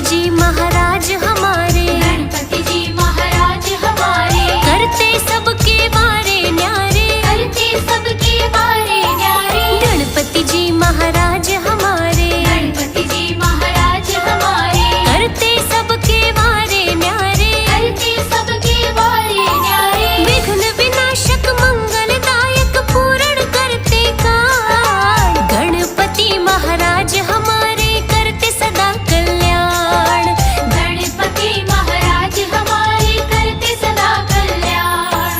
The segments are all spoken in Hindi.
जी महाराज हमारे, गणपति जी महाराज हमारे, करते सबके बारे न्यारे, करते सबके बारे न्यारे। गणपति जी महाराज हमारे, गणपति जी महाराज हमारे, करते सबके बारे न्यारे, करते सबके बारे न्यारे। विघ्न विनाशक मंगलदायक पूर्ण करते काल, गणपति महाराज हमारे करते सदा कल्याण। गणपति महाराज हमारे करते सदा कल्याण।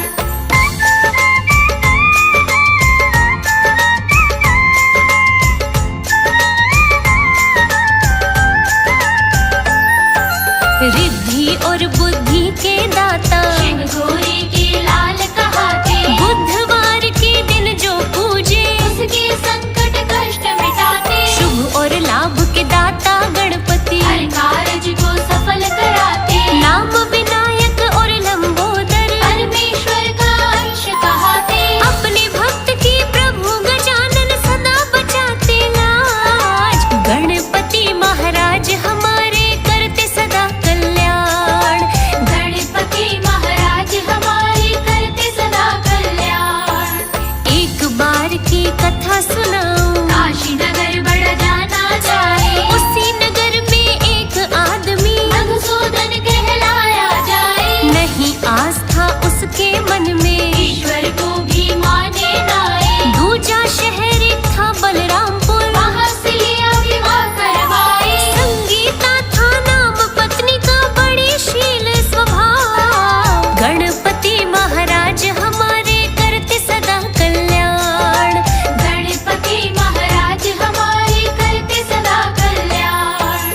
रिद्धि और बुद्धि के दाता, शिव घोरे के लाल कहाते, बुधवार के दिन जो पूजे, उसके संकट कष्ट मिटाते। शुभ और लाभ के दाता गणपति, हर कारज को सफल कराते। नाम विनायक और लंबोदर, परमेश्वर का अंश कहाते। अपने भक्त की प्रभु गजानन सदा बचाते लाज। गणपति महाराज हमारे करते सदा कल्याण। गणपति महाराज हमारे करते सदा कल्याण। एक बार की कथा सुनाऊं, काशी नगर बड़ा जाना जाए, उसी नगर में एक आदमी, मधुसूदन कहलाया जाए। नहीं आस्था उसके मन में, ईश्वर को भी माने नाए, दूजा शहर था बलरामपुर, वहाँ से लिया विवाह करवाए। संगीता था नाम पत्नी का, बड़ी शील स्वभाव। गणपति महाराज हमारे करते सदा कल्याण। गणपति महाराज हमारे करते सदा कल्याण।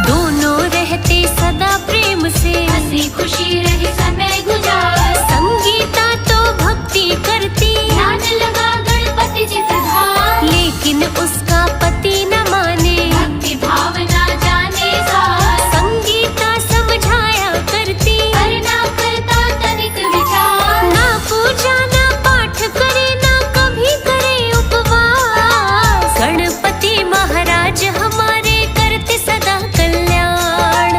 दोनों रहते सदा प्रेम से, हंसी खुशी रहे समय गुजार। संगीता तो भक्ति करती, ध्यान लगा गणपति जी प्रधान, लेकिन उसका पति न माने। भक्ति भावना जाने सार, संगीता समझाया करती, पर ना करता तनिक विचार। ना पूजा ना पाठ करे, ना कभी करे उपवास। गणपति महाराज हमारे करते सदा कल्याण।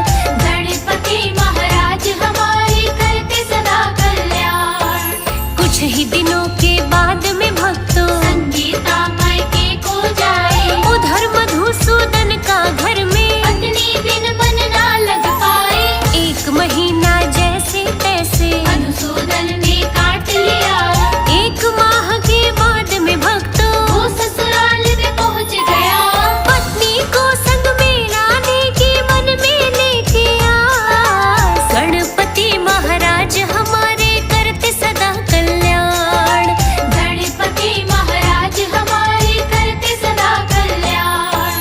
गणपति महाराज हमारे करते सदा कल्याण। कुछ ही दिनों के बाद में भक्तों, संगीता मायके को जाए, उधर मधुसूदन का घर में, पत्नी बिन मन ना लग पाए। एक महीना जैसे तैसे, मधुसूदन ने काट लिया, एक माह के बाद में भक्तों, वो ससुराल में पहुंच गया। पत्नी को संग में लाने की मन में लेके आस। गणपति महाराज हमारे करते सदा कल्याण। गणपति महाराज हमारे करते सदा कल्याण।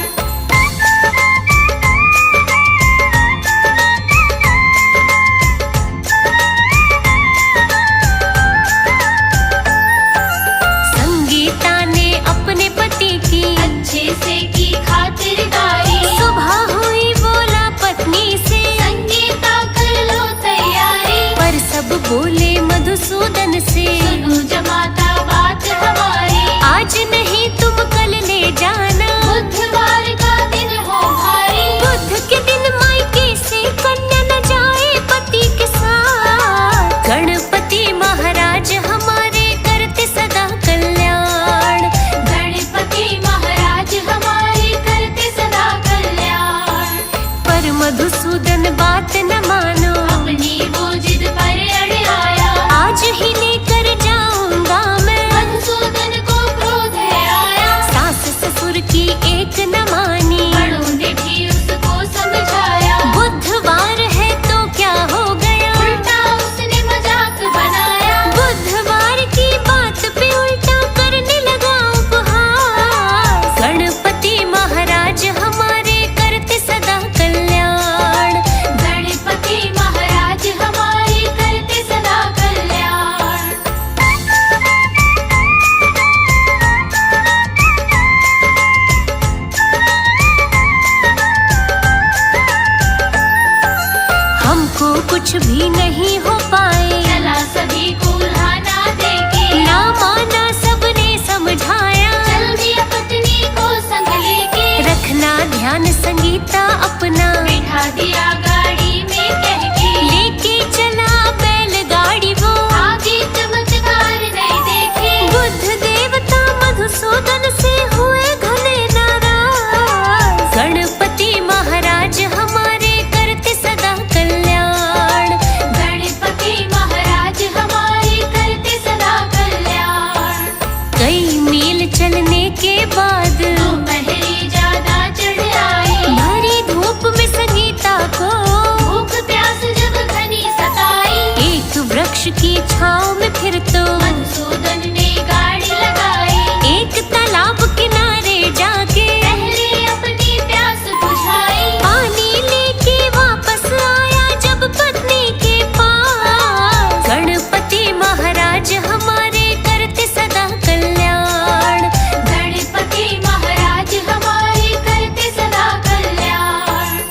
संगीता ने अपने पति की अच्छे से की खातिरदारी, सुबह हुई बोला पत्नी से, संगीता कर लो तैयारी। पर सब बोले मधुसूदन से, सुनो जमाता बात हमारी, आज नहीं तुम कल ले जाना। बुधवार का दिन हो भारी, बुध के दिन मायके से कन्या न जाए पति के साथ। गणपति महाराज हमारे करते सदा कल्याण। गणपति महाराज हमारे करते सदा कल्याण। पर मधुसूदन बात न मानो, अपनी वो जिद पर अड़ आया, वृक्ष की छाँव में फिर तो मधुसूदन ने गाड़ी लगाई, एक तालाब किनारे जाके पहले अपनी प्यास बुझाई। पानी लेके वापस आया जब पत्नी के पास। गणपति महाराज हमारे करते सदा कल्याण। गणपति महाराज हमारे करते सदा कल्याण।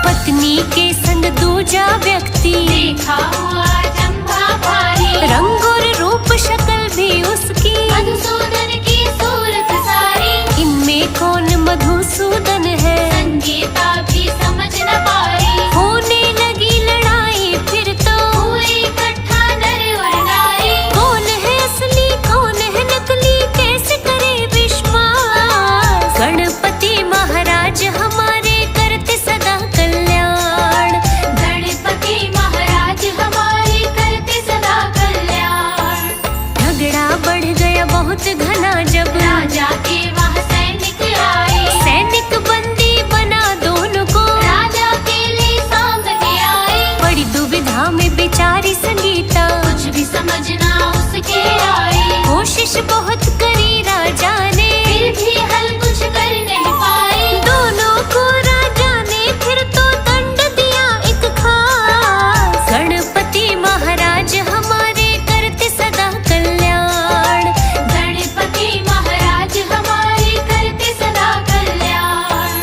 पत्नी के संग दूजा व्यक्ति, देखा हुआ चंपा भारी, रंग और रूप शक्ल भी उसकी, मधुसूदन की सूरत सारी। इनमें कौन मधुसूदन है, संगीता भी समझ न पाई, होने लगी लड़ाई फिर तो हुए इकट्ठा नर और नारी। कौन है असली कौन है नकली, कैसे करे विश्वास। गणपति महाराज हमारे करते सदा कल्याण। गणपति महाराज हमारे करते सदा कल्याण। झगड़ा बढ़ गया बहुत घना जब राजा के वहाँ सैनिक आए, सैनिक बंदी बना दोनों को, राजा के लिए सामने आए। बड़ी दुविधा में बेचारी संगीता, कुछ भी समझना उसके आए, कोशिश बहुत करी राजा ने, फिर भी हल कुछ कर नहीं पाए। दोनों को राजा ने फिर तो दंड दिया एक खास। गणपति महाराज हमारे करते सदा कल्याण। गणपति महाराज हमारे करते सदा कल्याण।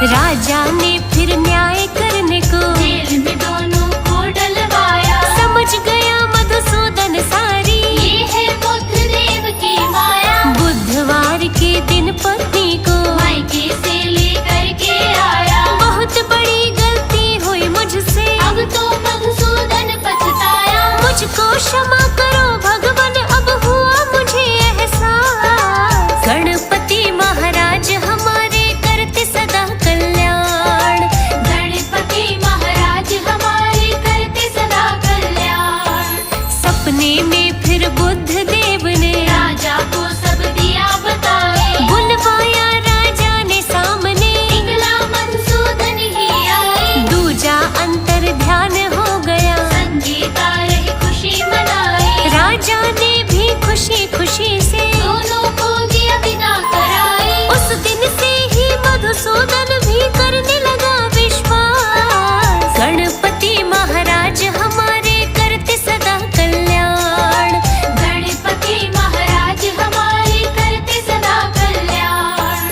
राजा ने फिर न्याय करने को जेल में दोनों को डलवाया, समझ गया मधुसूदन सारी, ये है बुद्ध देव की माया। बुधवार के दिन पत्नी को मायके से लेकर के आया, बहुत बड़ी गलती हुई मुझसे, अब तो मधुसूदन पछताया। मुझको क्षमा करो भगवान, अब हुआ मुझे एहसास। गणपति महाराज हमारे करते सदा कल्याण। गणपति महाराज हमारे करते सदा कल्याण। सपने में फिर बुद्ध देव ने राजा को सब दिया बताए, बुलवाया राजा ने सामने, निकला मधुसूदन ही आए। दूजा अंतर ध्यान हो गया, संगीता रही खुशी मनाई, राजा ने भी खुशी खुशी से दोनों को दिया विदा कराई। उस दिन से ही मधुसूदन भी करने लगा विश्वास। गणपति महाराज हमारे करते सदा कल्याण। गणपति महाराज हमारे करते सदा कल्याण।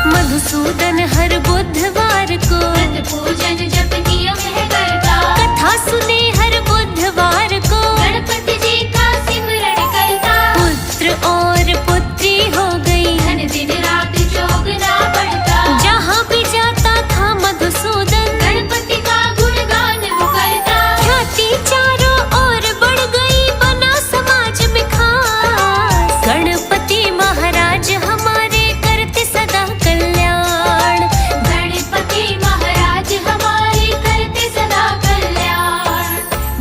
मधुसूदन हर बुधवार को व्रत पूजन जप नियम है करता, कथा सुने हर बुधवार को, गणपति जी का सिमरन करता। पुत्र और पुत्री हो गई, धन दिन रात जोगना बढ़ता, जहाँ भी जाता था मधुसूदन गणपति का गुणगान वो करता। ख्याति चारों ओर बढ़ गई, बना समाज में खास। गणपति महाराज हमारे करते सदा कल्याण। गणपति महाराज हमारे करते सदा कल्याण।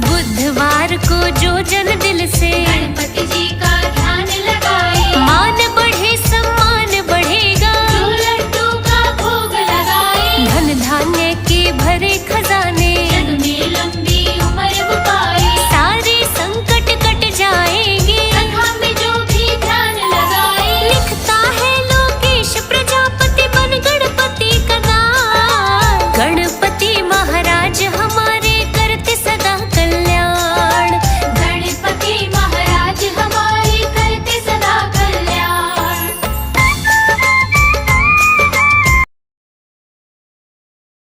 बुधवार को जो जन दिल से गणपति जी